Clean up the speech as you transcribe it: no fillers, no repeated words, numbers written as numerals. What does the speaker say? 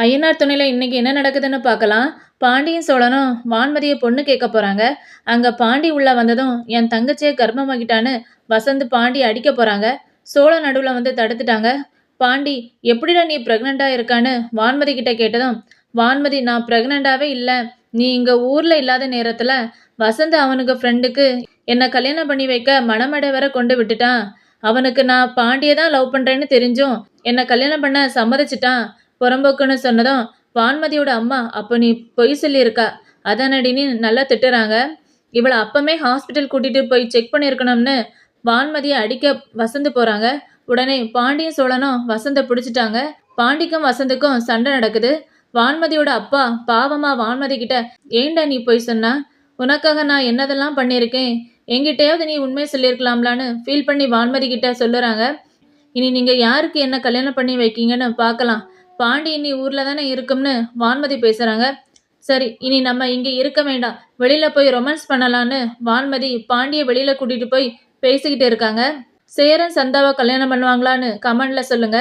ஐயனார் துணையில இன்னைக்கு என்ன நடக்குதுன்னு பார்க்கலாம். பாண்டியும் சோழனும் வான்மதிய பொண்ணு கேட்க போறாங்க. அங்க பாண்டி உள்ள வந்ததும் என் தங்கச்சியை கர்ப்பமாக்கிட்டான்னு வசந்த் பாண்டி அடிக்க போறாங்க. சோழன் நடுவுல வந்து தடுத்துட்டாங்க. பாண்டி, எப்படிடா நீ பிரெக்னெண்டா இருக்கான்னு வான்மதி கிட்ட கேட்டதும், வான்மதி, நான் பிரெக்னெண்டாவே இல்லை. நீ இங்க ஊர்ல இல்லாத நேரத்துல வசந்த் அவனுக்கு ஃப்ரெண்டுக்கு என்னை கல்யாணம் பண்ணி வைக்க மணமடை வரை கொண்டு விட்டுட்டான். அவனுக்கு நான் பாண்டியை தான் லவ் பண்றேன்னு தெரிஞ்சும் என்னை கல்யாணம் பண்ண சம்மதிச்சிட்டான். புறம்போக்குன்னு சொன்னதும் வான்மதியோட அம்மா, அப்போ நீ பொய் சொல்லியிருக்கா அதனடின்னு நல்லா திட்டுறாங்க. இவளை அப்பமே ஹாஸ்பிட்டல் கூட்டிட்டு போய் செக் பண்ணியிருக்கணும்னு வான்மதியை அடிக்க வசந்து போறாங்க. உடனே பாண்டியும் சோழனும் வசந்த பிடிச்சிட்டாங்க. பாண்டிக்கும் வசந்துக்கும் சண்டை நடக்குது. வான்மதியோட அப்பா பாவமா வான்மதி கிட்ட, ஏண்டா நீ போய் சொன்னா? உனக்காக நான் என்னதெல்லாம் பண்ணியிருக்கேன், என்கிட்டயாவது நீ உண்மையை சொல்லியிருக்கலாம்லான்னு ஃபீல் பண்ணி வான்மதி கிட்ட சொல்லுறாங்க. இனி நீங்க யாருக்கு என்ன கல்யாணம் பண்ணி வைக்கீங்கன்னு பார்க்கலாம். பாண்டி இனி ஊர்ல தானே இருக்கும்னு வான்மதி பேசுறாங்க. சரி, இனி நம்ம இங்க இருக்க வேண்டாம், வெளியில போய் ரொமான்ஸ் பண்ணலான்னு வான்மதி பாண்டியை வெளியில கூட்டிட்டு போய் பேசிக்கிட்டு இருக்காங்க. சேரன் சந்தாவை கல்யாணம் பண்ணுவாங்களான்னு கமெண்ட்ல சொல்லுங்க.